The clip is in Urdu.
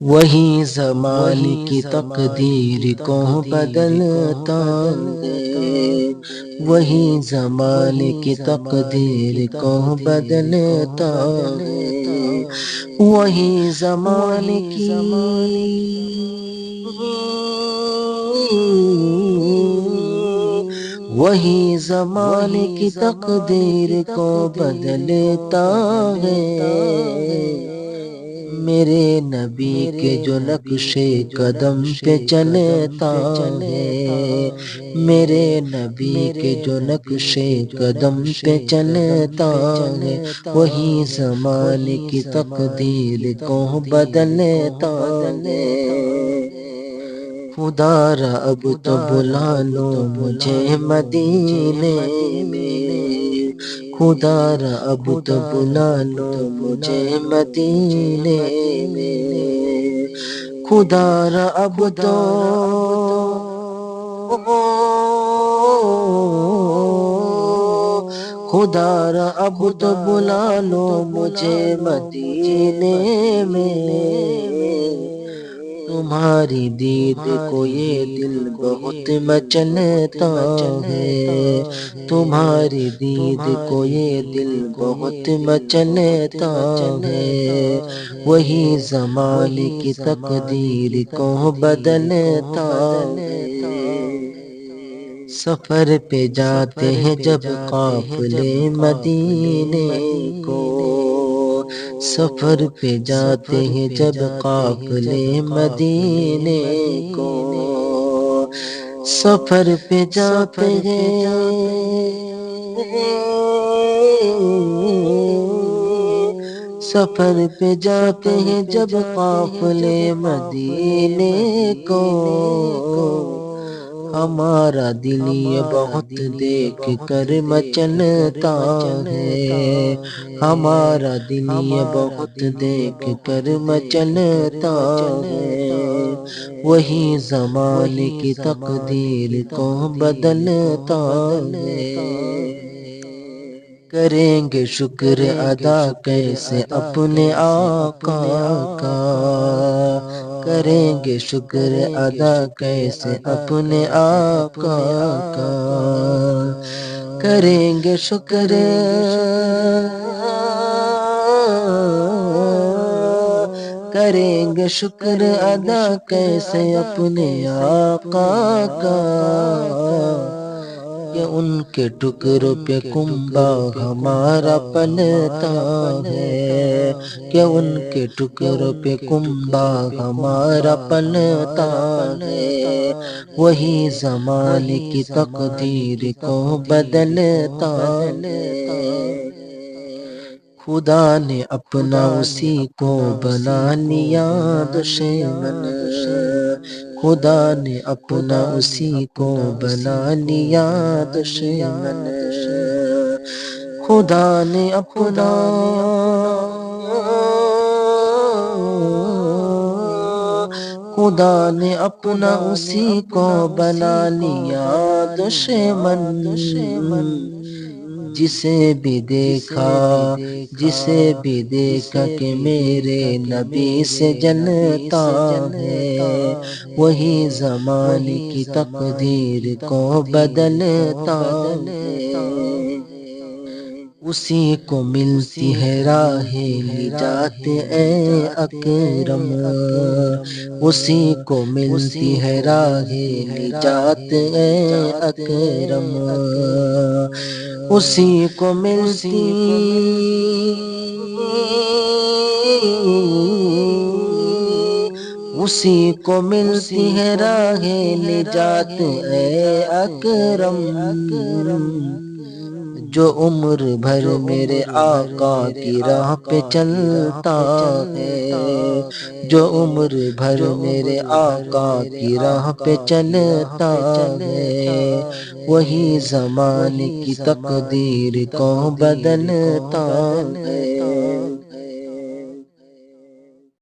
وہی زمانے کی تقدیر کو بدلتا ہے، وہی زمانے کی تقدیر کو بدلتا ہے، وہی زمانے کی وہی زمانے کی تقدیر کو بدلتا ہے۔ میرے نبی کے جو نقش قدم پہ چلتا ہے، میرے نبی کے جو نقش قدم پہ چلتا ہے، وہی زمانے کی تقدیر کو بدلتا ہے۔ خدا را اب تو بلا لو مجھے مدینے میں، خدا را اب تو بلا لو مجھے مدینے میں، خدا را اب تو خدا را اب تو بلا لو مجھے مدینے میں، تمہاری دید کو یہ دل بہت مچلتا ہے، تمہاری دید کو یہ دل بہت مچلتا ہے، وہی زمانے کی تقدیر کو بدلتا ہے۔ سفر پہ جاتے ہیں جب قافلے مدینے کو، سفر پہ جاتے ہیں جب قافلے مدینے کو، سفر پہ جاتے ہیں سفر پہ جاتے ہیں جب قافلے مدینے کو، ہمارا دل یہ بہت دیکھ کر مچلتا ہے، ہمارا دل یہ بہت دیکھ کر مچلتا ہے، وہی زمانے کی تقدیر کو بدلتا ہے۔ کریں گے شکر ادا کیسے اپنے آقا کا، کریں گے شکر ادا کیسے اپنے آقا کا، کریں گے شکر کریں گے شکر ادا کیسے اپنے آقا کا، کہ ان کے ٹکڑوں پہ کنبہ ہمارا پلتا ہے، کہ ان کے ٹکڑوں پہ کنبہ ہمارا پلتا ہے، وہی زمانے کی تقدیر کو بدلتا ہے۔ خدا نے اپنا اسی کو بنا لیا دشمن، خدا نے اپنا اسی کو بنا لیا دشمن، خدا نے اپنا خدا نے اپنا اسی کو بنا لیا دشمن، جسے بھی دیکھا جسے بھی دیکھا کہ میرے نبی سے جلتا ہے، وہی زمانے کی تقدیر کو بدلتا ہے۔ اسی کو ملتی ہے راہ نجات اے اکرم، اسی کو ملتی ہے راہ نجات اے اکرم، اسی کو ملتی اسی کو ملتی ہے راہ نجات اے اکرم، جو عمر بھر میرے آقا کی راہ پہ چلتا ہے، جو عمر بھر میرے آقا کی راہ پہ چلتا ہے، وہی زمانے کی تقدیر کو بدلتا ہے۔